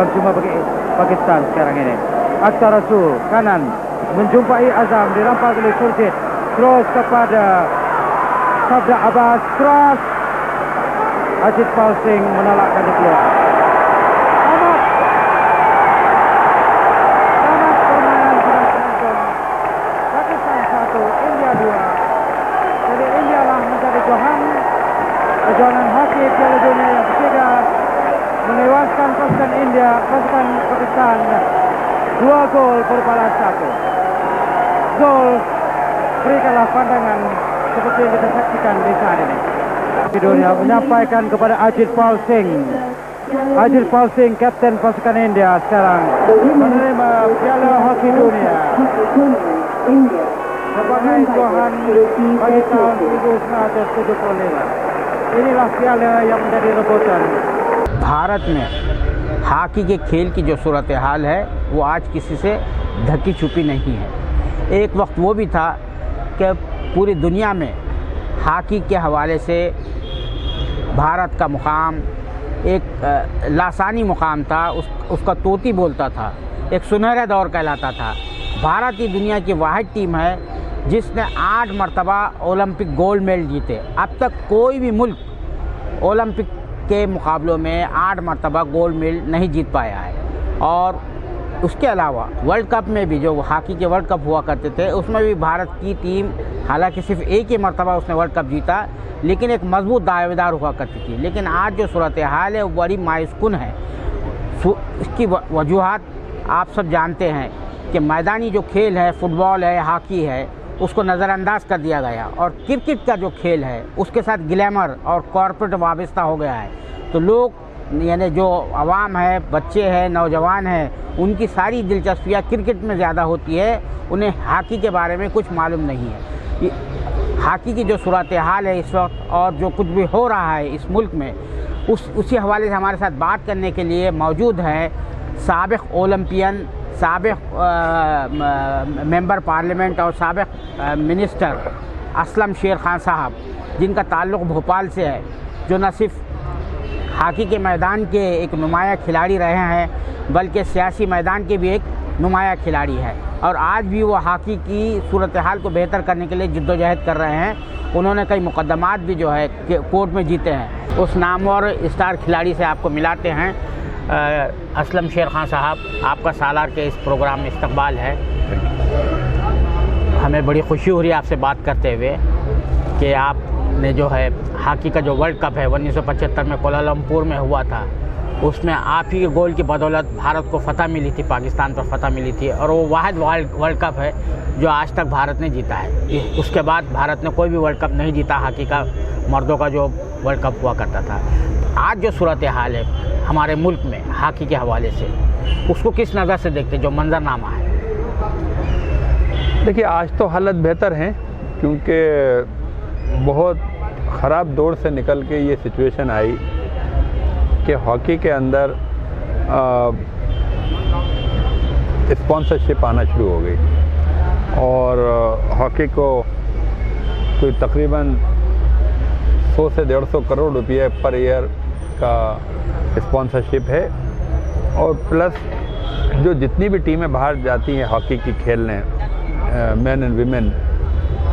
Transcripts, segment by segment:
percuma bagi Pakistan sekarang ini. Akhtar Rasul kanan menjumpai Azam, dirampas oleh Surjit, cross kepada Sabda Abbas, cross Ajit Paul Singh menolakkan dia keluar. Tamat permainan sudah penonton. Pakistan 1, India 2. Jadi India lah menjadi Johan kejuaraan hoki Piala Dunia yang ketiga, menewaskan pasukan India, pasukan Pakistan 2 gol berbalas 1. Gol, berikanlah pandangan seperti yang kita saksikan di saat ini. Dunia menyampaikan kepada Ajit Paul Singh. Ajit Paul Singh, kapten pasukan India, sekarang menerima Piala Hoki Dunia sebagai Johan bagi tahun 1975. inilah piala yang menjadi rebutan. Bharat में hockey के खेल की जो सूरत हाल है वो आज किसी से ढकी छुपी नहीं है। एक वक्त वो भी था कि पूरी दुनिया में हॉकी के हवाले से भारत का मुकाम एक लासानी मुकाम था, उसका तोती बोलता था, एक सुनहरा दौर कहलाता था। भारत ही दुनिया की वाहिद टीम है जिसने 8 मरतबा ओलंपिक गोल्ड मेडल जीते। अब तक कोई भी मुल्क ओलंपिक के मुकाबलों में 8 मरतबा गोल्ड मेडल नहीं जीत पाया है। और उसके अलावा वर्ल्ड कप में भी, जो हॉकी के वर्ल्ड कप हुआ करते थे, उसमें भी भारत की टीम हालांकि सिर्फ एक ही मरतबा उसने वर्ल्ड कप जीता, लेकिन एक मजबूत दावेदार हुआ करती थी। लेकिन आज जो सूरत हाल है वो बड़ी मायूसकुन है। इसकी वजूहात आप सब जानते हैं कि मैदानी जो खेल है, फुटबॉल है, हॉकी है, उसको नज़रअंदाज कर दिया गया और क्रिकेट का जो खेल है उसके साथ ग्लैमर और कॉर्पोरेट वाबस्ता हो गया है। तो लोग यानी जो आवाम है, बच्चे हैं, नौजवान हैं, उनकी सारी दिलचस्पियाँ क्रिकेट में ज़्यादा होती है, उन्हें हॉकी के बारे में कुछ मालूम नहीं है। हॉकी की जो सूरत हाल है इस वक्त और जो कुछ भी हो रहा है इस मुल्क में, उसी हवाले से हमारे साथ बात करने के लिए मौजूद है साबिक़ ओलंपियन, साबिक़ मेंबर पार्लियामेंट और साबिक़ मिनिस्टर असलम शेर खान साहब, जिनका ताल्लुक़ भोपाल से है, जो न सिर्फ हॉकी के मैदान के एक नुमाया खिलाड़ी रहे हैं बल्कि सियासी मैदान के भी एक नुमाया खिलाड़ी है। और आज भी वो हॉकी की सूरत हाल को बेहतर करने के लिए जद्दोजहद कर रहे हैं। उन्होंने कई मुकदमात भी जो है कोर्ट में जीते हैं। उस नामवर स्टार खिलाड़ी से आपको मिलाते हैं। असलम शेर खान साहब, आपका सालार के इस प्रोग्राम में इस्तकबाल है। हमें बड़ी खुशी हो रही है आपसे बात करते हुए कि आपने जो है हॉकी का जो वर्ल्ड कप है 1975 में कोलालमपुर में हुआ था, उसमें आप ही के गोल की बदौलत भारत को फ़तह मिली थी, पाकिस्तान पर फ़तह मिली थी। और वो वाहिद वर्ल्ड कप है जो आज तक भारत ने जीता है। उसके बाद भारत ने कोई भी वर्ल्ड कप नहीं जीता हॉकी का, मर्दों का जो वर्ल्ड कप हुआ करता था। आज जो सूरत हाल है हमारे मुल्क में हॉकी के हवाले से, उसको किस नज़र से देखते, जो मंजरनामा है? देखिए, आज तो हालत बेहतर है क्योंकि बहुत ख़राब दौर से निकल के ये सिचुएशन आई कि हॉकी के अंदर स्पॉन्सरशिप आना शुरू हो गई और हॉकी को कोई तकरीबन 100 से 150 करोड़ रुपये पर ईयर का स्पॉन्सरशिप है। और प्लस जो जितनी भी टीमें बाहर जाती हैं हॉकी की खेलने, मेन एंड वीमेन,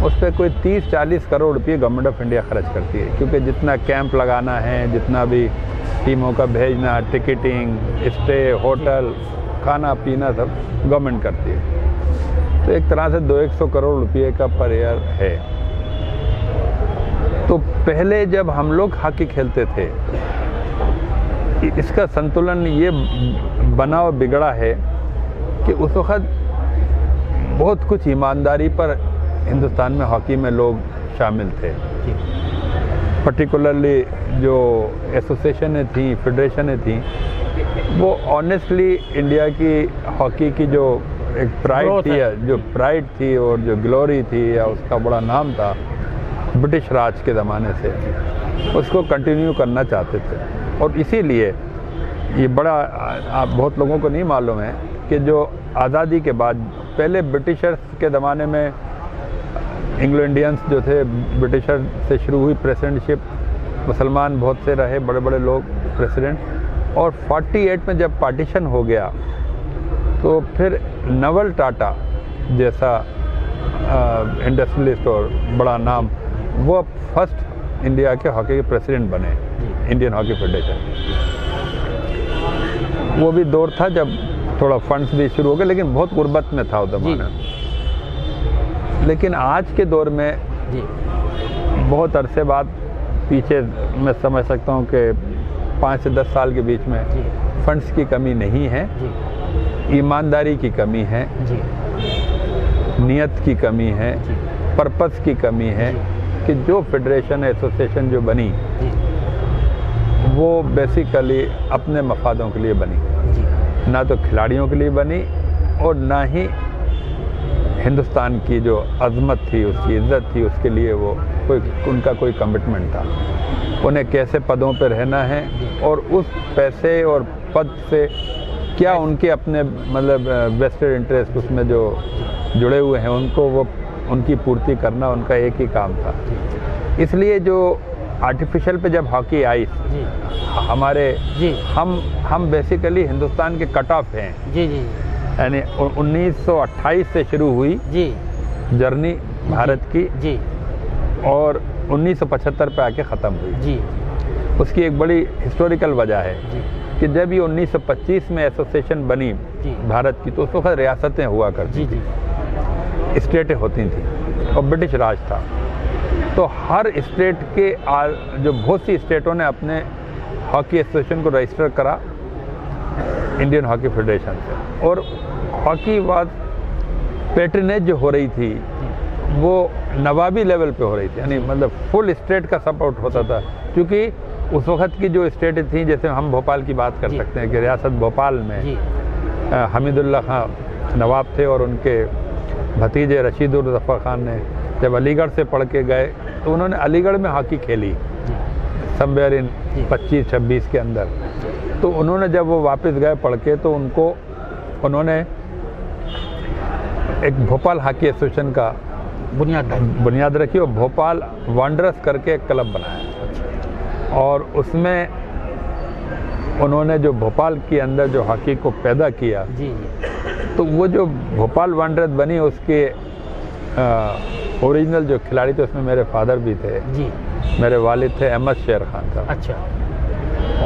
उस पर कोई 30-40 करोड़ रुपये गवर्नमेंट ऑफ इंडिया खर्च करती है। क्योंकि जितना कैंप लगाना है, जितना भी टीमों का भेजना, टिकटिंग, स्टे, होटल, खाना पीना, सब गवर्नमेंट करती है। तो एक तरह से 200 करोड़ रुपये का पर ईयर है। तो पहले जब हम लोग हॉकी खेलते थे, इसका संतुलन ये बना और बिगड़ा है कि उस वक़्त बहुत कुछ ईमानदारी पर हिंदुस्तान में हॉकी में लोग शामिल थे। पर्टिकुलरली जो एसोसिएशनें थी, फेडरेशनें थी, वो ऑनेस्टली इंडिया की हॉकी की जो एक प्राइड थी, जो प्राइड थी और जो ग्लोरी थी या उसका बड़ा नाम था ब्रिटिश राज के ज़माने से, उसको कंटिन्यू करना चाहते थे। और इसीलिए ये बड़ा, आप बहुत लोगों को नहीं मालूम है कि जो आज़ादी के बाद, पहले ब्रिटिशर्स के ज़माने में एंग्लो इंडियंस जो थे, ब्रिटिशर से शुरू हुई प्रेसिडेंटशिप, मुसलमान बहुत से रहे, बड़े बड़े लोग प्रेसिडेंट। और 48 में जब पार्टीशन हो गया तो फिर नवल टाटा जैसा इंडस्ट्रियलिस्ट और बड़ा नाम, वो फर्स्ट इंडिया के हॉकी के प्रेसिडेंट बने, इंडियन हॉकी फेडरेशन। वो भी दौर था जब थोड़ा फंड्स भी शुरू हो गए, लेकिन बहुत गुर्बत में था उस ज़माने। लेकिन आज के दौर में बहुत अरसे बाद पीछे मैं समझ सकता हूँ कि 5 से 10 साल के बीच में फंड्स की कमी नहीं है, ईमानदारी की कमी है, नियत की कमी है, पर्पस की कमी है कि जो फेडरेशन एसोसिएशन जो बनी वो बेसिकली अपने मफादों के लिए बनी, ना तो खिलाड़ियों के लिए बनी और ना ही हिंदुस्तान की जो अज़मत थी, उसकी इज़्ज़त थी, उसके लिए वो उनका कोई कमिटमेंट था। उन्हें कैसे पदों पर रहना है और उस पैसे और पद से क्या उनके अपने मतलब वेस्टेड इंटरेस्ट उसमें जो जुड़े हुए हैं उनको वो उनकी पूर्ति करना उनका एक ही काम था। इसलिए जो आर्टिफिशियल पे जब हॉकी आई हमारे हम बेसिकली हिंदुस्तान के कट ऑफ हैं, यानी 1928 से शुरू हुई जर्नी भारत की और 1975 पे आके ख़त्म हुई। उसकी एक बड़ी हिस्टोरिकल वजह है कि जब ये 1925 में एसोसिएशन बनी भारत की तो उस वक्त रियासतें हुआ करती थी, स्टेटें होती थी और ब्रिटिश राज था। तो हर स्टेट के जो बहुत सी स्टेटों ने अपने हॉकी एसोसिएशन को रजिस्टर करा इंडियन हॉकी फेडरेशन से, और हॉकी वाज पैट्रनेज जो हो रही थी वो नवाबी लेवल पे हो रही थी, यानी मतलब फुल स्टेट का सपोर्ट होता था। क्योंकि उस वक्त की जो स्टेटें थी, जैसे हम भोपाल की बात कर सकते हैं कि रियासत भोपाल में हमीदुल्लाह खां नवाब थे और उनके भतीजे रशीदुल ज़फ़र खान ने जब अलीगढ़ से पढ़ के गए तो उन्होंने अलीगढ़ में हॉकी खेली समवेयर इन 25-26 के अंदर। तो उन्होंने जब वो वापस गए पढ़ के तो उन्होंने एक भोपाल हॉकी एसोसिएशन का बुनियाद रखी और भोपाल वांडरर्स करके एक क्लब बनाया, और उसमें उन्होंने जो भोपाल के अंदर जो हॉकी को पैदा किया तो वो जो भोपाल वांडरर्स बनी उसके ओरिजिनल जो खिलाड़ी थे उसमें मेरे फादर भी थे, मेरे वालिद थे अहमद शेर खान साहब। अच्छा।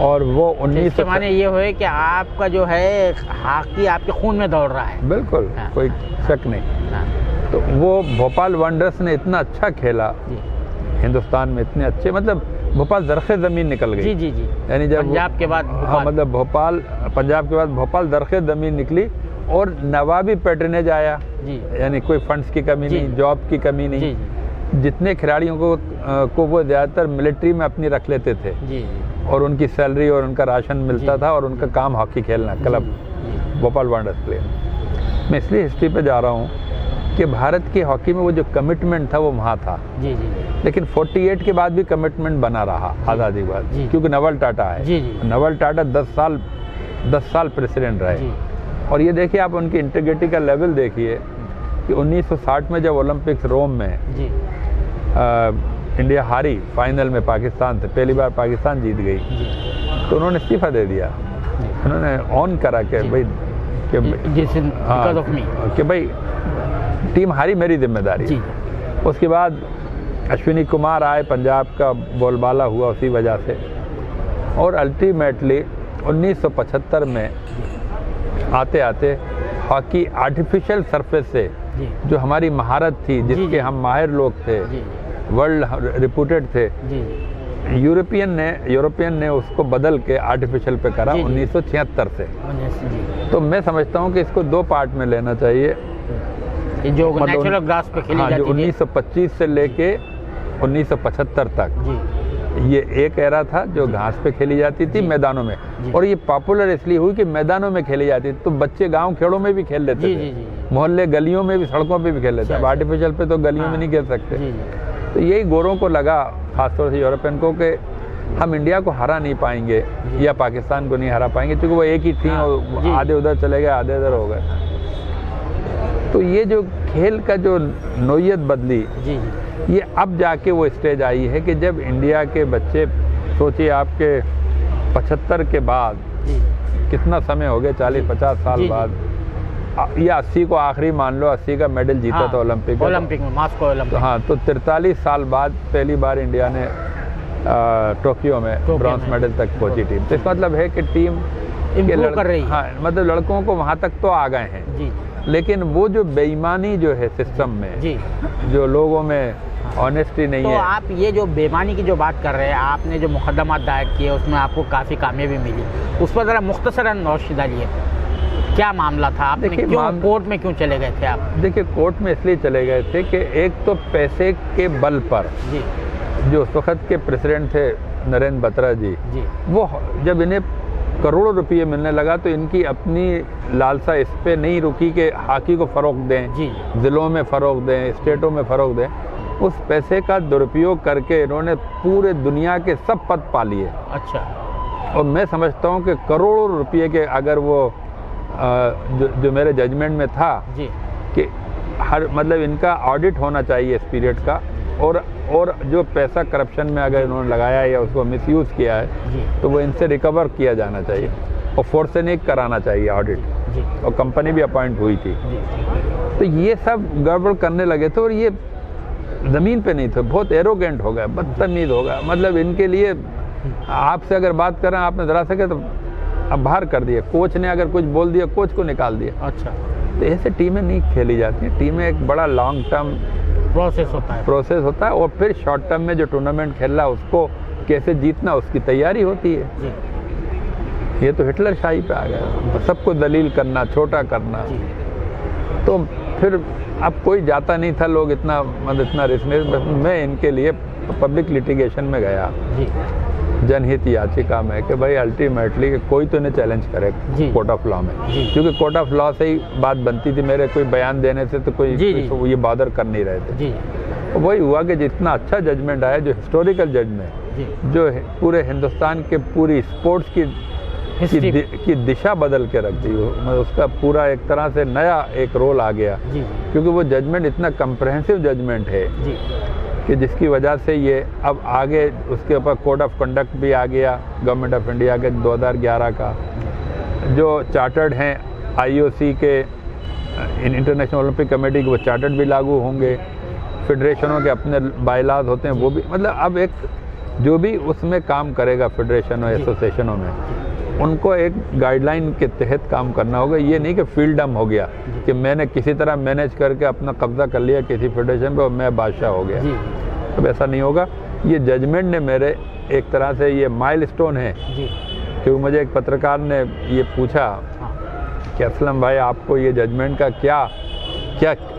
और वो 19 माने ये हुए कि आपका जो है हॉकी आपके खून में दौड़ रहा है। बिल्कुल, कोई शक नहीं। तो वो भोपाल वांडरर्स ने इतना अच्छा खेला हिंदुस्तान में, इतने अच्छे, मतलब भोपाल दरखे ज़मीन निकल गई। यानी जब पंजाब के बाद मतलब पंजाब के बाद भोपाल दरखे ज़मीन निकली और नवाबी पैट्रनेज आया, यानी कोई फंड्स की कमी नहीं, जॉब की कमी नहीं। जितने खिलाड़ियों को वो ज़्यादातर मिलिट्री में अपनी रख लेते थे और उनकी सैलरी और उनका राशन मिलता था और उनका काम हॉकी खेलना, क्लब भोपाल वांडरर्स प्लेयर। मैं इसलिए हिस्ट्री पे जा रहा हूँ कि भारत की हॉकी में वो जो कमिटमेंट था वो वहाँ था। लेकिन 48 के बाद भी कमिटमेंट बना रहा आज़ादी के बाद, क्योंकि नवल टाटा है। नवल टाटा 10 साल प्रेसिडेंट रहे। और ये देखिए आप उनकी इंटीग्रिटी का लेवल देखिए कि 1960 में जब ओलंपिक्स रोम में इंडिया हारी फाइनल में पाकिस्तान से, पहली बार पाकिस्तान जीत गई, तो उन्होंने इस्तीफा दे दिया। उन्होंने ऑन करा कि भाई टीम हारी, मेरी जिम्मेदारी। उसके बाद अश्विनी कुमार आए, पंजाब का बोलबाला हुआ उसी वजह से, और अल्टीमेटली 1975 में आते आते हॉकी आर्टिफिशियल सरफेस से जो हमारी महारत थी, जिसके हम माहिर लोग थे, वर्ल्ड रिप्यूटेड थे, यूरोपियन ने उसको बदल के आर्टिफिशियल पे करा 1976 से। तो मैं समझता हूँ कि इसको 2 पार्ट में लेना चाहिए। जो नेचुरल ग्रास पे खेली जाती जो 1925 से लेके 1975 तक ये एक एरा था जो घास पे खेली जाती थी मैदानों में, और ये पॉपुलर इसलिए हुई कि मैदानों में खेली जाती थी, तो बच्चे गांव खेड़ों में भी खेल लेते थे, मोहल्ले गलियों में भी, सड़कों पे भी खेल लेते थे। अब आर्टिफिशियल पे तो गलियों में नहीं खेल सकते। तो यही गोरों को लगा, खासतौर से यूरोपियन को, कि हम इंडिया को हरा नहीं पाएंगे या पाकिस्तान को नहीं हरा पाएंगे, क्योंकि वो एक ही थी और आधे उधर चले गए, आधे इधर हो गए। तो ये जो खेल का जो नोयत बदली, ये अब जाके वो स्टेज आई है कि जब इंडिया के बच्चे, सोचिए आपके 75 के बाद जी। कितना समय हो गया, 40-50 साल जी, बाद। ये 80 को आखिरी मान लो, 80 का मेडल जीता हाँ, था ओलंपिक में। ओलंपिक में, मॉस्को ओलंपिक। हाँ, तो 43 साल बाद पहली बार इंडिया ने टोक्यो में ब्रॉन्ज मेडल तक पहुंची टीम। तो इसका मतलब है कि टीम इम्प्रूव कर रही है। हाँ, मतलब लड़कों को वहाँ तक तो आ गए हैं जी। लेकिन वो जो बेईमानी जो है सिस्टम में जी। जो लोगों में ऑनेस्टी नहीं तो है। आप ये जो बेईमानी की जो बात कर रहे हैं, आपने जो मुकदमा दायर किए उसमें आपको काफ़ी कामयाबी मिली, उस पर ज़रा मुख्तसरन रोशनी डालिए, क्या मामला था? आपने क्यों कोर्ट में क्यों चले गए थे आप? देखिए, कोर्ट में इसलिए चले गए थे कि एक तो पैसे के बल पर जी, जो उस वक्त के प्रेसिडेंट थे नरेंद्र बत्रा जी, जी, वो जब इन्हें करोड़ों रुपये मिलने लगा तो इनकी अपनी लालसा इस पे नहीं रुकी कि हॉकी को फ़रोग दें, जी, ज़िलों में फ़रोग दें, स्टेटों में फ़रोग दें। उस पैसे का दुरुपयोग करके इन्होंने पूरे दुनिया के सब पद पा लिए। अच्छा। और मैं समझता हूँ कि करोड़ों रुपये के अगर वो जो मेरे जजमेंट में था जी, कि हर मतलब इनका ऑडिट होना चाहिए इस पीरियड का, और जो पैसा करप्शन में अगर इन्होंने लगाया है या उसको मिसयूज़ किया है जी, तो वो इनसे रिकवर किया जाना चाहिए और फोर्सेनिक कराना चाहिए ऑडिट। जी, और कंपनी भी अपॉइंट हुई थी। जी, तो ये सब गड़बड़ करने लगे थे और ये ज़मीन पे नहीं थे, बहुत एरोगेंट हो गया, बदतमीज हो गया। मतलब इनके लिए आपसे अगर बात करें, आपने ज़रा सके तो अब बाहर कर दिया। कोच ने अगर कुछ बोल दिया, कोच को निकाल दिया। अच्छा। तो ऐसे टीमें नहीं खेली जाती हैं। टीमें एक बड़ा लॉन्ग टर्म प्रोसेस होता है और फिर शॉर्ट टर्म में जो टूर्नामेंट खेल रहा है उसको कैसे जीतना, उसकी तैयारी होती है। जी, ये तो हिटलर शाही पे आ गया, सबको दलील करना, छोटा करना। जी, तो फिर अब कोई जाता नहीं था, लोग इतना रिस्क नहीं। मैं इनके लिए पब्लिक लिटिगेशन में गया, जी, जनहित याचिका में, कि भाई अल्टीमेटली कोई तो इन्हें चैलेंज करे कोर्ट ऑफ लॉ में, क्योंकि कोर्ट ऑफ लॉ से ही बात बनती थी। मेरे कोई बयान देने से तो कोई तो ये बॉदर कर नहीं रहे थे। जी। वही हुआ कि जितना अच्छा जजमेंट आया, जो हिस्टोरिकल जजमेंट, जो पूरे हिंदुस्तान के पूरी स्पोर्ट्स की दिशा बदल के रख दी, उसका पूरा एक तरह से नया एक रोल आ गया। जी, क्योंकि वो जजमेंट इतना कंप्रहेंसिव जजमेंट है जी, कि जिसकी वजह से ये अब आगे उसके ऊपर कोड ऑफ कंडक्ट भी आ गया गवर्नमेंट ऑफ इंडिया के 2011 का। जो चार्टर्ड हैं IOC के, इंटरनेशनल ओलंपिक कमेटी के, वो चार्टर्ड भी लागू होंगे। फेडरेशनों के अपने बायलाज होते हैं, वो भी, मतलब अब एक जो भी उसमें काम करेगा फेडरेशन और एसोसिएशनों में, उनको एक गाइडलाइन के तहत काम करना होगा। ये नहीं कि फील्डम हो गया कि मैंने किसी तरह मैनेज करके अपना कब्जा कर लिया किसी फेडरेशन पे और मैं बादशाह हो गया। तो ऐसा नहीं होगा। ये जजमेंट ने मेरे एक तरह से ये माइलस्टोन है। क्योंकि मुझे एक पत्रकार ने ये पूछा कि असलम भाई, आपको ये जजमेंट का क्या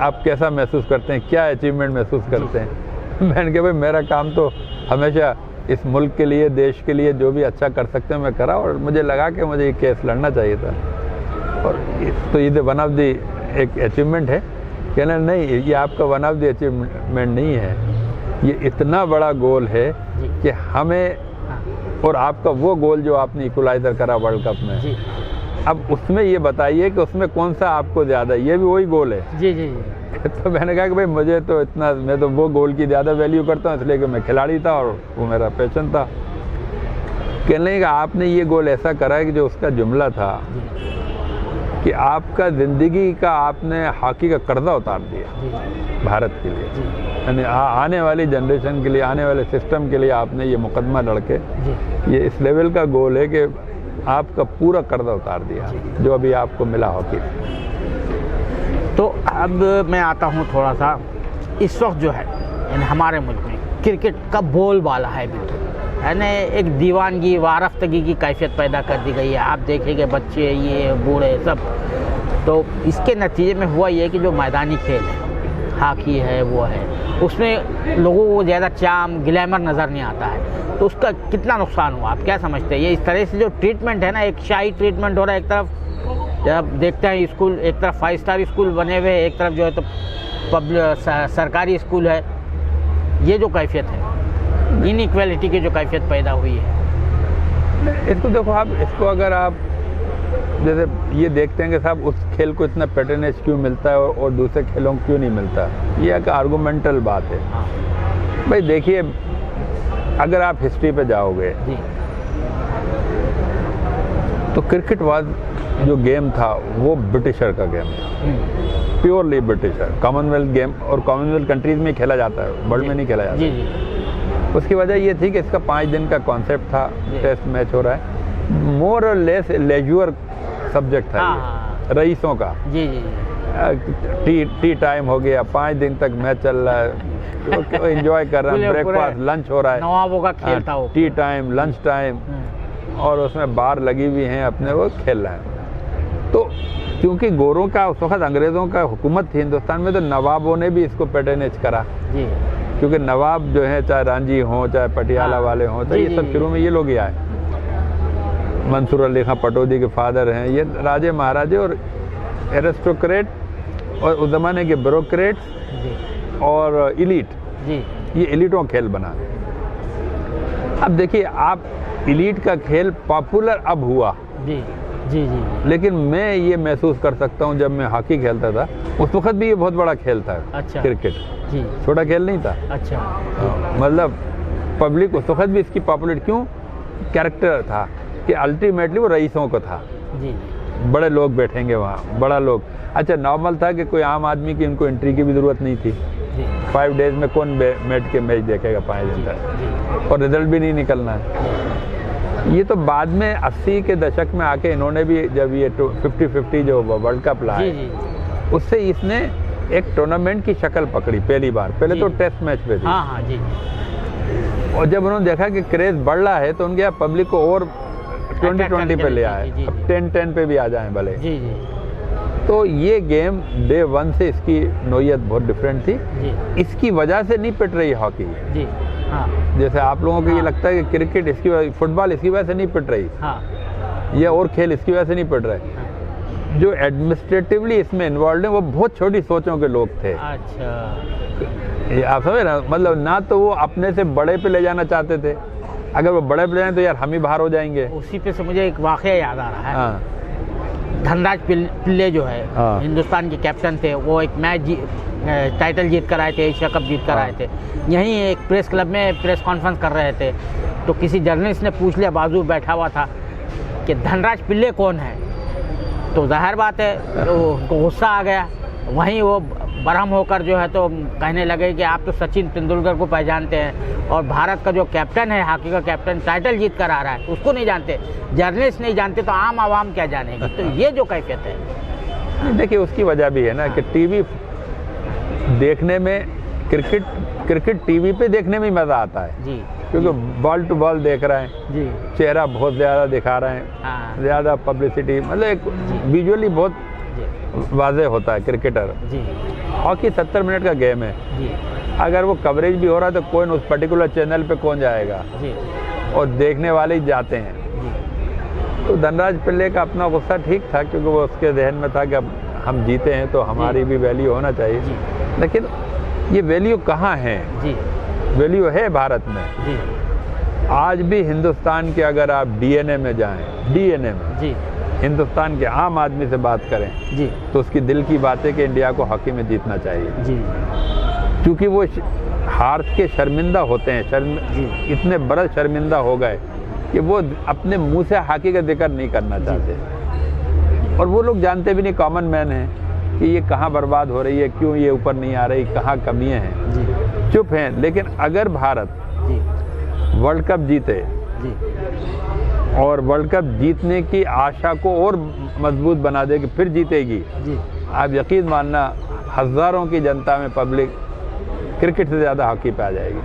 आप कैसा महसूस करते हैं, क्या अचीवमेंट महसूस करते हैं? मैंने कहा भाई, मेरा काम तो हमेशा इस मुल्क के लिए, देश के लिए जो भी अच्छा कर सकते हैं मैं करा, और मुझे लगा कि मुझे ये केस लड़ना चाहिए था। और तो ये वन ऑफ दी एक अचीवमेंट है। कहना नहीं, ये आपका वन ऑफ दी अचीवमेंट नहीं है, ये इतना बड़ा गोल है कि हमें, और आपका वो गोल जो आपने इक्वलाइजर करा वर्ल्ड कप में, अब उसमें ये बताइए कि उसमें कौन सा आपको ज़्यादा, ये भी वही गोल है। जी, जी, तो मैंने कहा कि भाई मुझे तो इतना, मैं तो वो गोल की ज़्यादा वैल्यू करता हूँ, इसलिए कि मैं खिलाड़ी था और वो मेरा पैशन था। कहने लगे कि आपने ये गोल ऐसा करा है कि जो उसका जुमला था कि आपका ज़िंदगी का, आपने हॉकी का कर्जा उतार दिया भारत के लिए, यानी आने वाली जनरेशन के लिए, आने वाले सिस्टम के लिए आपने ये मुकदमा लड़के, ये इस लेवल का गोल है कि आपका पूरा कर्जा उतार दिया जो अभी आपको मिला हॉकी। तो अब मैं आता हूँ थोड़ा सा, इस वक्त जो है हमारे मुल्क में क्रिकेट का बोलबाला है बिल्कुल, है ना, एक दीवानगी, वारफ्तगी की कैफियत पैदा कर दी गई है। आप देखेंगे बच्चे, ये बूढ़े सब, तो इसके नतीजे में हुआ ये कि जो मैदानी खेल है, हॉकी है, वो है, उसमें लोगों को ज़्यादा चाम, ग्लैमर नज़र नहीं आता है। तो उसका कितना नुकसान हुआ, आप क्या समझते हैं? ये इस तरह से जो ट्रीटमेंट है ना, एक शाही ट्रीटमेंट हो रहा है, एक तरफ जब देखते हैं स्कूल, एक तरफ 5 स्टार स्कूल बने हुए, एक तरफ जो है तो सरकारी स्कूल है, ये जो कैफियत है, इनइक्वालिटी की जो कैफियत पैदा हुई है, इसको देखो आप, इसको अगर आप जैसे ये देखते हैं कि साहब उस खेल को इतना पैटर्नेज क्यों मिलता है और दूसरे खेलों को क्यों नहीं मिलता, ये एक आर्गूमेंटल बात है। भाई देखिए, अगर आप हिस्ट्री पे जाओगे तो क्रिकेट वाज जो गेम था वो ब्रिटिशर का गेम था, प्योरली ब्रिटिशर। कॉमनवेल्थ गेम और कॉमनवेल्थ कंट्रीज में खेला जाता है, वर्ल्ड में नहीं खेला जाता। जी जी। उसकी वजह ये थी कि इसका 5 दिन का कॉन्सेप्ट था, टेस्ट मैच हो रहा है, मोर और लेस लेजर सब्जेक्ट था ये, रईसों का। जी जी। टी टाइम हो गया, 5 दिन तक मैच चल रहा है, एंजॉय कर रहे हैं, ब्रेकफास्ट लंच हो रहा है, नवाबों का खेल था वो, टी टाइम लंच टाइम, और उसमें बार लगी हुई हैं, अपने वो खेल रहे हैं। तो क्योंकि गोरों का उस वक्त अंग्रेज़ों का हुकूमत थी हिंदुस्तान में, तो नवाबों ने भी इसको पैटर्नेज करा जी। क्योंकि नवाब जो है चाहे रांझी हों चाहे पटियाला वाले हों, तो ये सब शुरू में ये लोग ही आए। मंसूर अली खां पटौदी के फादर हैं, ये राजे महाराजे और एरिस्टोक्रेट और उस ज़माने के ब्यूरोक्रेट्स और इलीट, ये इलीटों का खेल बना। अब देखिए, आप इलीट का खेल पॉपुलर अब हुआ जी जी जी, लेकिन मैं ये महसूस कर सकता हूँ जब मैं हॉकी खेलता था उस वक्त भी ये बहुत बड़ा खेल था। अच्छा। क्रिकेट जी, छोटा खेल नहीं था। अच्छा। मतलब पब्लिक उस वक्त भी इसकी पॉपुलर क्यों, कैरेक्टर था कि अल्टीमेटली वो रईसों को था जी, बड़े लोग बैठेंगे वहाँ, बड़ा लोग। अच्छा, नॉर्मल था कि कोई आम आदमी की इनको एंट्री की भी ज़रूरत नहीं थी। 5 डेज में कौन बैठ के मैच देखेगा 5 दिन तक, और रिजल्ट भी नहीं निकलना है। ये तो बाद में 80 के दशक में आके इन्होंने भी, जब ये 50-50 जो वर्ल्ड कप लाए, उससे इसने एक टूर्नामेंट की शक्ल पकड़ी पहली बार। पहले तो टेस्ट मैच पे थी। हाँ जी। और जब उन्होंने देखा कि क्रेज बढ़ रहा है तो उनके पब्लिक को और 20-20 पे ले आए, अब 10-10 पे भी आ जाएं भले। जी जी। तो ये गेम डे 1 से इसकी नोयत बहुत डिफरेंट थी जी। इसकी वजह से नहीं पिट रही हॉकी जी। हाँ। जैसे आप लोगों को ये लगता है कि क्रिकेट इसकी वजह, फुटबॉल इसकी वजह से नहीं पिट रही, हाँ। या और खेल इसकी वजह से नहीं पिट रहे। जो एडमिनिस्ट्रेटिवली इसमें इन्वॉल्व हैं वो बहुत छोटी सोचों के लोग थे। अच्छा। ये आप समझ रहे, मतलब ना तो वो अपने से बड़े पे ले जाना चाहते थे, अगर वो बड़े पे ले जाए तो यार हम ही बाहर हो जाएंगे। उसी पे से मुझे एक वाकया याद आ रहा है। हाँ। धनराज पिल्ले जो है, हाँ। हिंदुस्तान के कैप्टन थे, वो एक मैच टाइटल जीत कर आए थे, एशिया कप जीत कर आए थे। यहीं एक प्रेस क्लब में प्रेस कॉन्फ्रेंस कर रहे थे, तो किसी जर्नलिस्ट ने पूछ लिया, बाजू बैठा हुआ था, कि धनराज पिल्ले कौन है। तो जाहिर बात है तो उनको गुस्सा आ गया, वहीं वो बरहम होकर जो है तो कहने लगे कि आप तो सचिन तेंदुलकर को पहचानते हैं, और भारत का जो कैप्टन है, हॉकी का कैप्टन, टाइटल जीत कर आ रहा है, उसको नहीं जानते, जर्नलिस्ट नहीं जानते, तो आम आवाम क्या जानेगी। तो ये जो कैफियत है, देखिए उसकी वजह भी है ना कि टीवी देखने में, क्रिकेट टीवी पे देखने में मज़ा आता है जी, क्योंकि बॉल टू बॉल देख रहे हैं जी, चेहरा बहुत ज़्यादा दिखा रहे हैं, हाँ, ज़्यादा पब्लिसिटी, मतलब एक विजुअली बहुत जी, वाज़ेह होता है क्रिकेटर। जी, हॉकी 70 मिनट का गेम है, जी, अगर वो कवरेज भी हो रहा है तो कौन उस पर्टिकुलर चैनल पे कौन जाएगा, जी, और देखने वाले ही जाते हैं। जी, तो धनराज पिल्ले का अपना गुस्सा ठीक था क्योंकि वो उसके जहन में था कि अब हम जीते हैं तो हमारी भी वैल्यू होना चाहिए, लेकिन ये वैल्यू कहाँ है? जी, वैल्यू है भारत में। जी, आज भी हिंदुस्तान के अगर आप डीएनए में जाएं, डीएनए में जी, हिंदुस्तान के आम आदमी से बात करें जी, तो उसकी दिल की बात है कि इंडिया को हॉकी में जीतना चाहिए, जी, क्योंकि वो हार के शर्मिंदा होते हैं, इतने बड़े शर्मिंदा हो गए कि वो अपने मुंह से हॉकी का जिक्र नहीं करना चाहते, और वो लोग जानते भी नहीं, कॉमन मैन है, कि ये कहाँ बर्बाद हो रही है, क्यों ये ऊपर नहीं आ रही, कहाँ कमियां हैं, चुप हैं। लेकिन अगर भारत वर्ल्ड कप जीते जी, और वर्ल्ड कप जीतने की आशा को और मजबूत बना दे कि फिर जीतेगी, जी, आप यकीन मानना हज़ारों की जनता में पब्लिक क्रिकेट से ज़्यादा हॉकी पे आ जाएगी,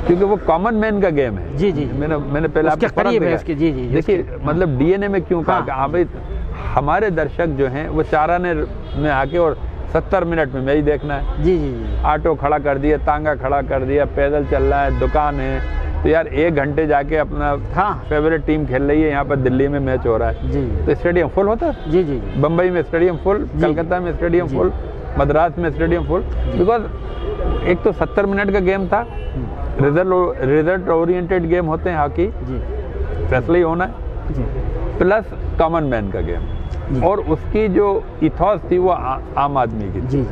क्योंकि वो कॉमन मैन का गेम है। जी, जी, मैंने पहले आपको देखिए मतलब डीएनए में क्यों कहा कि हाँ भाई हमारे दर्शक जो हैं वो 4 आने में आके और 70 मिनट में मैच देखना है। जी, जी, ऑटो खड़ा कर दिया, तांगा खड़ा कर दिया, पैदल चल रहा है, दुकान है, तो यार 1 घंटे जाके अपना फेवरेट टीम खेल रही है, यहाँ पर दिल्ली में मैच हो रहा है, जी, तो स्टेडियम फुल होता है। जी, जी, बम्बई में स्टेडियम फुल, कलकत्ता में स्टेडियम फुल, मद्रास में स्टेडियम फुल, बिकॉज एक तो 70 मिनट का गेम था, रिजल्ट ओरिएंटेड गेम होते हैं हॉकी, फैसला ही होना है, प्लस कॉमन मैन का गेम, और उसकी जो इथॉस थी वो आम आदमी की थी,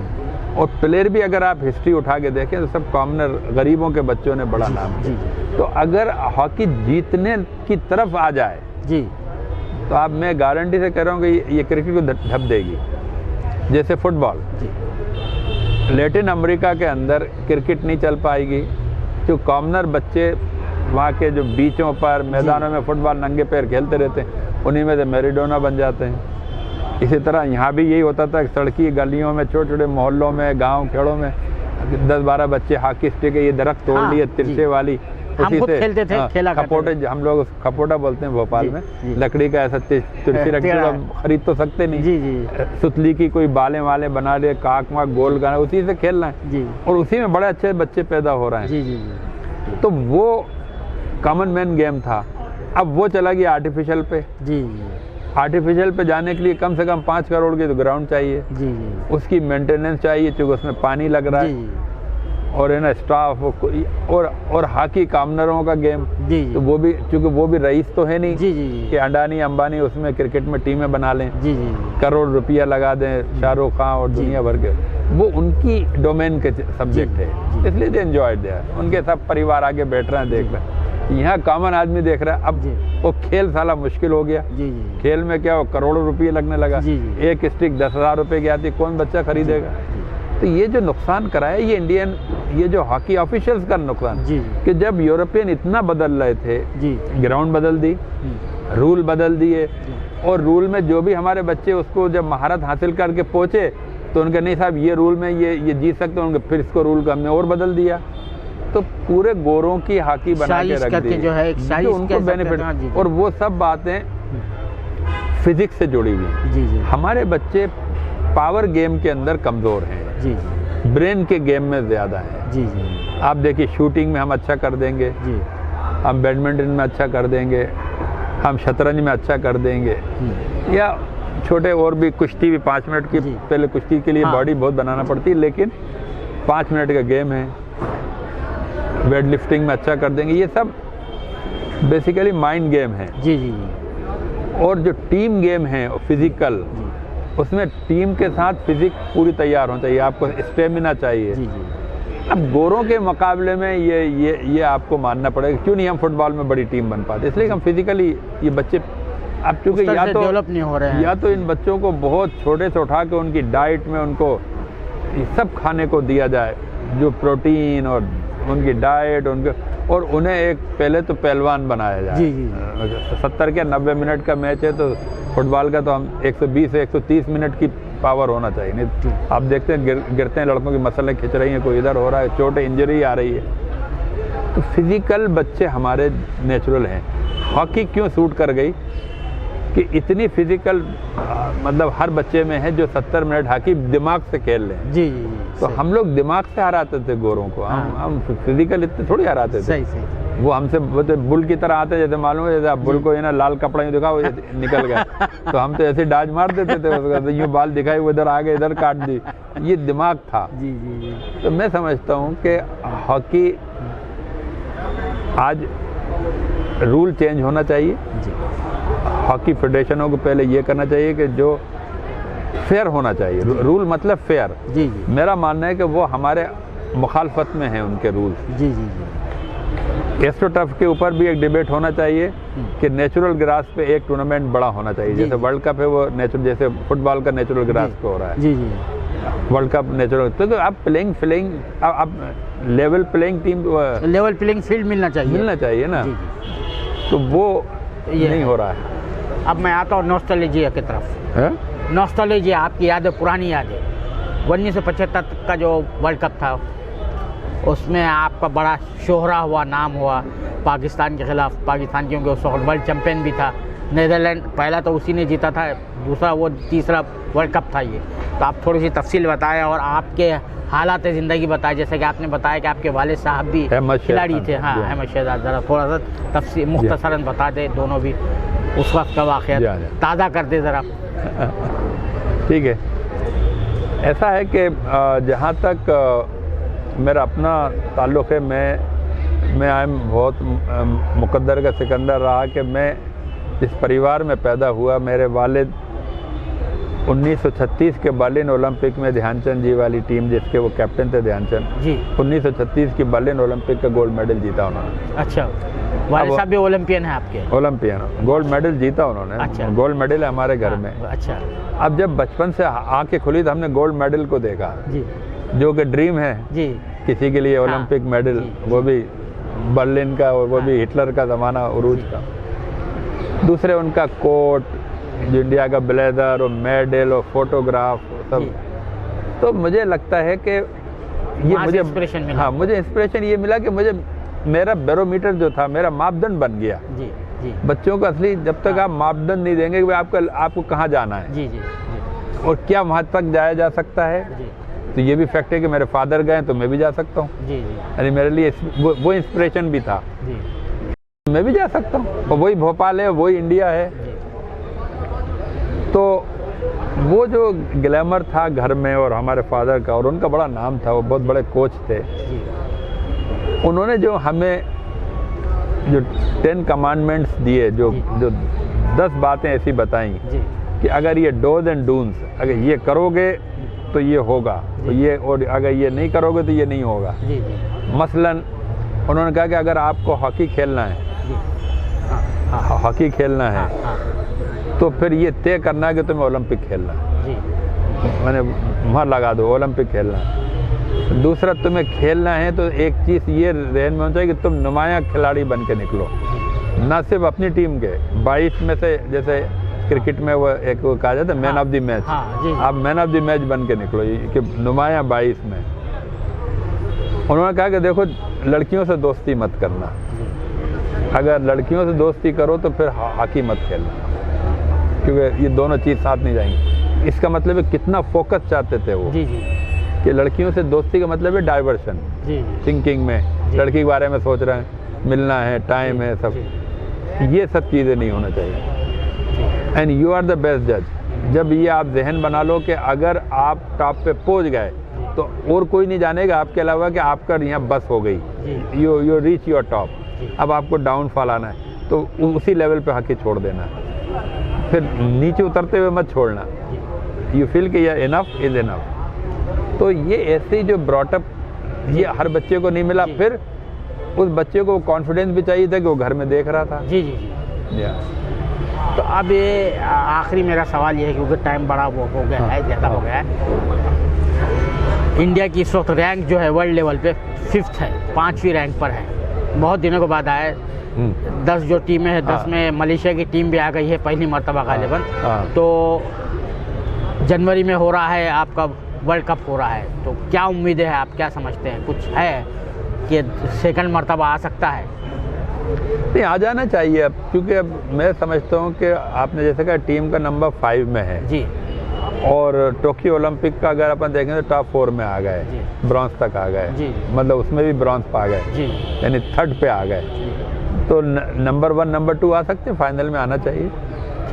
और प्लेयर भी अगर आप हिस्ट्री उठा के देखें तो सब कॉमनर, गरीबों के बच्चों ने बड़ा नाम किया। तो अगर हॉकी जीतने की तरफ आ जाए जी, तो आप, मैं गारंटी से कह रहा हूँ कि ये क्रिकेट को ढप देगी। जैसे फुटबॉल, लैटिन अमेरिका के अंदर क्रिकेट नहीं चल पाएगी, जो कॉमनर बच्चे वहाँ के जो बीचों पर मैदानों में फुटबॉल नंगे पैर खेलते रहते हैं, उन्हीं में से मैराडोना बन जाते हैं। इसी तरह यहाँ भी यही होता था, सड़की गलियों में, छोटे छोटे मोहल्लों में, गांव खेड़ों में 10-12 बच्चे हॉकी स्टिक, ये दरख्त तोड़ लिए तिरछे वाली, हम खुद खेलते थे, खेला खपोटे, हम लोग खपोटा बोलते हैं भोपाल में, लकड़ी का ऐसा तिरछी रखते, खरीद तो सकते नहीं, सुतली की कोई बालें वाले बना लिए, काक वाक गोल गाना, उसी से खेल रहे हैं और उसी में बड़े अच्छे बच्चे पैदा हो रहे हैं। तो वो कॉमन मैन गेम था। अब वो चला गया आर्टिफिशियल पे। आर्टिफिशियल पे जाने के लिए कम से कम 5 करोड़ की तो ग्राउंड चाहिए, उसकी मेंटेनेंस चाहिए, क्योंकि उसमें पानी लग रहा है और है ना स्टाफ और हॉकी कामनरों का गेम, तो वो भी, क्योंकि वो भी रईस तो है नहीं कि अडानी अंबानी उसमें क्रिकेट में टीमें बना लें, करोड़ रुपया लगा दें शाहरुख खान और दुनिया भर के, वो उनकी डोमेन के सब्जेक्ट है, इसलिए दे एंजॉय दिया, उनके सब परिवार आगे बैठ रहे हैं देख रहे हैं। यहाँ कॉमन आदमी देख रहा है। अब वो खेल साला मुश्किल हो गया। खेल में क्या, वो करोड़ों रुपये लगने लगा, एक स्टिक 10,000 रुपये की आती, कौन बच्चा खरीदेगा? तो ये जो नुकसान कराया, ये इंडियन, ये जो हॉकी ऑफिशियल्स का नुकसान, कि जब यूरोपियन इतना बदल रहे थे, ग्राउंड बदल दी, रूल बदल दिए, और रूल में जो भी हमारे बच्चे उसको जब महारत हासिल करके पहुंचे तो उनके नहीं साहब ये रूल में ये जीत सकते हैं, उनके फिर इसको रूल का हमने और बदल दिया, तो पूरे गोरों की हॉकी बना के रख दी, जो है जो उनको बेनिफिट। और वो सब बातें फिजिक्स से जुड़ी हुई। हमारे बच्चे पावर गेम के अंदर कमज़ोर हैं, ब्रेन के गेम में ज़्यादा हैं। आप देखिए, शूटिंग में हम अच्छा कर देंगे, हम बैडमिंटन में अच्छा कर देंगे, हम शतरंज में अच्छा कर देंगे, या छोटे और भी, कुश्ती भी 5 मिनट की, पहले कुश्ती के लिए बॉडी बहुत बनाना पड़ती है, लेकिन 5 मिनट का गेम है। वेट लिफ्टिंग में अच्छा कर देंगे, ये सब बेसिकली माइंड गेम है। और जो टीम गेम है फिजिकल, उसमें टीम के साथ फिजिक पूरी तैयार होना चाहिए, आपको स्टेमिना चाहिए। अब गोरों के मुकाबले में ये आपको मानना पड़ेगा, क्यों नहीं हम फुटबॉल में बड़ी टीम बन पाते, इसलिए हम फिजिकली ये बच्चे, अब चूंकि या तो डेवलप नहीं हो रहे हैं, या तो इन बच्चों को बहुत छोटे से उठा के उनकी डाइट में उनको ये सब खाने को दिया जाए, जो प्रोटीन और उनकी डाइट, उनके, और उन्हें एक पहले तो पहलवान बनाया जाए। 70 के 90 मिनट का मैच है, तो फुटबॉल का तो हम 120 से 130 मिनट की पावर होना चाहिए। नहीं आप देखते हैं गिरते हैं लड़कों की मसलें खिंच रही हैं, कोई इधर हो रहा है, चोट इंजरी आ रही है। तो फिजिकल बच्चे हमारे नेचुरल हैं। हॉकी क्यों सूट कर गई कि इतनी फिजिकल, मतलब हर बच्चे में है जो 70 मिनट हॉकी दिमाग से खेल लें। तो हम लोग दिमाग से हराते थे गोरों को, हम फिजिकल इतने थोड़ी हराते थे। वो हमसे बुल की तरह आते, जैसे मालूम है, जैसे आप बुल को ये ना लाल कपड़ा यूँ दिखाओ निकल गया, तो हम तो ऐसे डाज मार देते थे, यूँ बाल दिखाई, वो इधर आ गए, इधर काट दी, ये दिमाग था। तो मैं समझता हूँ कि हॉकी आज रूल चेंज होना चाहिए। हॉकी फेडरेशनों को पहले ये करना चाहिए कि जो फेयर होना चाहिए, रूल मतलब फेयर। मेरा मानना है कि वो हमारे मुखालफत में है उनके रूल। एस्ट्रोटर्फ के ऊपर भी एक डिबेट होना चाहिए कि नेचुरल ग्रास पे एक टूर्नामेंट बड़ा होना चाहिए, जैसे वर्ल्ड कप है वो नेचुरल, जैसे फुटबॉल का नेचुरल ग्रास पे हो रहा है, वर्ल्ड कप नेचुरल। तो आप प्लेइंग अब level playing team, level playing field मिलना चाहिए ना, तो वो नहीं हो रहा है। अब मैं आता हूँ नॉस्टैल्जिया की तरफ। नॉस्टैल्जिया, आपकी यादें, पुरानी यादें। 1975 का जो वर्ल्ड कप था, उसमें आपका बड़ा शोहरा हुआ, नाम हुआ पाकिस्तान के खिलाफ। पाकिस्तान क्योंकि उस वक्त वर्ल्ड चैंपियन भी था। नीदरलैंड पहला तो उसी ने जीता था, दूसरा वो तीसरा वर्ल्ड कप था ये। तो आप थोड़ी सी तफसील बताएं और आपके हालात ज़िंदगी बताएं, जैसे कि आपने बताया कि आपके वालिद साहब भी खिलाड़ी थे। हाँ, अहमद शहजाद, ज़रा थोड़ा सा तफसील मुख्तसरन बता दें, दोनों भी उस वक्त का वाक़या ताज़ा कर दे ज़रा। ठीक है, ऐसा है कि जहाँ तक मेरा अपना ताल्लुक़ है, मैं आई एम बहुत मुक़द्दर का सिकंदर रहा कि मैं इस परिवार में पैदा हुआ। मेरे वालिद 1936 के बर्लिन ओलंपिक में ध्यानचंद जी वाली टीम, जिसके वो कैप्टन थे ध्यानचंद जी, 1936 की बर्लिन ओलंपिक का गोल्ड मेडल जीता उन्होंने। अच्छा। वाले साहब भी ओलंपियन है आपके? ओलंपियन, गोल्ड मेडल जीता उन्होंने। अच्छा। गोल्ड मेडल है हमारे घर में। अच्छा। अब जब बचपन से आंखें खुली तो हमने गोल्ड मेडल को देखा जी, जो कि ड्रीम है जी, किसी के लिए, ओलंपिक मेडल, जी, वो भी बर्लिन का, वो भी हिटलर का ज़माना, उरूज का। दूसरे उनका कोट, जो इंडिया का ब्लेजर और मेडल और फोटोग्राफ सब। तो मुझे लगता है कि ये मुझे इंस्पिरेशन मिला। हाँ, मुझे इंस्पिरेशन ये मिला कि मुझे मेरा बैरोमीटर जो था, मेरा मापदंड बन गया। जी, जी। बच्चों को असली जब तक आप मापदंड नहीं देंगे कि आपको कहाँ जाना है, जी, जी, जी, और क्या वहाँ तक जाया जा सकता है, जी, तो ये भी फैक्ट है कि मेरे फादर गए तो मैं भी जा सकता हूँ। जी, जी, यानी मेरे लिए वो इंस्पिरेशन भी था, जी, मैं भी जा सकता हूँ। और वही भोपाल है, वही इंडिया है। जी, तो वो जो ग्लैमर था घर में और हमारे फादर का, और उनका बड़ा नाम था, वो बहुत बड़े कोच थे। जी, उन्होंने जो हमें जो 10 कमांडमेंट्स दिए, जो 10 बातें ऐसी बताई जी, कि अगर ये डोज एंड डून्स, अगर ये करोगे तो ये होगा, तो ये, और अगर ये नहीं करोगे तो ये नहीं होगा। जी, जी, मसलन उन्होंने कहा कि अगर आपको हॉकी खेलना है, जी, हाँ, हॉकी खेलना है, हाँ, तो फिर ये तय करना है कि तुम्हें ओलंपिक खेलना है। जी, मैंने वहाँ लगा दो, ओलंपिक खेलना है। दूसरा, तुम्हें खेलना है तो एक चीज़ ये ध्यान में होना चाहिए कि तुम नुमाया खिलाड़ी बन के निकलो, ना सिर्फ अपनी टीम के 22 में से, जैसे क्रिकेट में वो एक वो कहा जाता है मैन ऑफ द मैच, आप मैन ऑफ द मैच बन के निकलो, कि नुमाया 22 में। उन्होंने कहा कि देखो, लड़कियों से दोस्ती मत करना, अगर लड़कियों से दोस्ती करो तो फिर हॉकी मत खेलना, क्योंकि ये दोनों चीज़ साथ नहीं जाएंगी। इसका मतलब है कितना फोकस चाहते थे वो। जी, जी, कि लड़कियों से दोस्ती का मतलब है डाइवर्शन, जी, जी, थिंकिंग में, लड़की के बारे में सोच रहे हैं, मिलना है, टाइम है, सब ये सब चीज़ें नहीं होना चाहिए। And you are the best जज। जब ये आप जहन बना लो कि अगर आप टॉप पे पहुंच गए तो और कोई नहीं जानेगा आपके अलावा कि आपका यहाँ बस हो गई, यू रीच योर टॉप, अब आपको डाउनफॉल आना है, तो उसी लेवल पे हॉकी छोड़ देना, फिर नीचे उतरते हुए मत छोड़ना। यू फील कि ये इनफ इज इनफ। तो ये ऐसे जो ब्रॉटअप, ये हर बच्चे को नहीं मिला। फिर उस बच्चे को कॉन्फिडेंस भी चाहिए था कि वो घर में देख रहा था। जी, जी, जी। तो अब ये आखिरी मेरा सवाल ये है, क्योंकि टाइम बड़ा वो हो गया है, ज़्यादा हो गया है। इंडिया की इस वक्त रैंक जो है वर्ल्ड लेवल पे 5th है, 5वीं रैंक पर है, बहुत दिनों के बाद आए। 10 जो टीमें हैं, 10 में मलेशिया की टीम भी आ गई है पहली मर्तबा गालिबन। तो जनवरी में हो रहा है आपका वर्ल्ड कप हो रहा है, तो क्या उम्मीदें हैं, आप क्या समझते हैं, कुछ है कि सेकंड मर्तबा आ सकता है? नहीं, आ जाना चाहिए अब, क्योंकि अब मैं समझता हूँ कि आपने जैसे कहा टीम का नंबर 5 में है जी, और टोक्यो ओलंपिक का अगर अपन देखें तो टॉप 4 में आ गए, ब्रॉन्ज तक आ गए, मतलब उसमें भी ब्रॉन्ज पा गए, यानी 3rd पे आ गए। तो नंबर 1 नंबर 2 आ सकते हैं, फाइनल में आना चाहिए,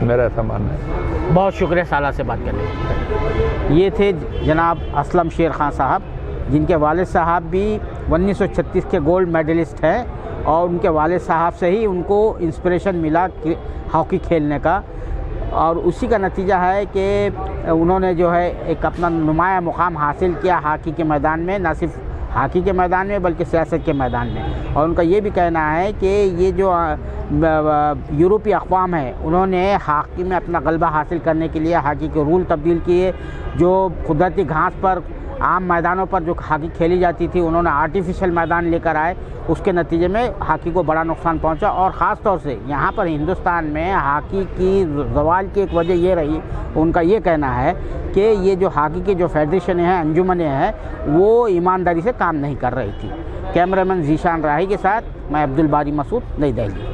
मेरा ऐसा मानना है। बहुत शुक्रिया साला से बात करने के लिए। ये थे जनाब असलम शेर खान साहब, जिनके वालिद साहब भी 1936 के गोल्ड मेडलिस्ट हैं, और उनके वालिद साहब से ही उनको इंस्पिरेशन मिला कि हॉकी खेलने का, और उसी का नतीजा है कि उन्होंने जो है एक अपना नुमाया मुकाम हासिल किया हॉकी के मैदान में, ना सिर्फ हॉकी के मैदान में बल्कि सियासत के मैदान में। और उनका ये भी कहना है कि ये जो यूरोपीय अक़वाम है, उन्होंने हॉकी में अपना गलबा हासिल करने के लिए हॉकी के रूल तब्दील किए। जो कुदरती घास पर, आम मैदानों पर जो हॉकी खेली जाती थी, उन्होंने आर्टिफिशियल मैदान लेकर आए, उसके नतीजे में हॉकी को बड़ा नुकसान पहुंचा। और ख़ास तौर से यहाँ पर हिंदुस्तान में हॉकी की ज़वाल की एक वजह ये रही, उनका ये कहना है कि ये जो हॉकी की जो फेडरेशन हैं, अंजुमनें हैं, वो ईमानदारी से काम नहीं कर रही थी। कैमरामैन जीशान राही के साथ मैं अब्दुल बारी मसूद, नई दिल्ली।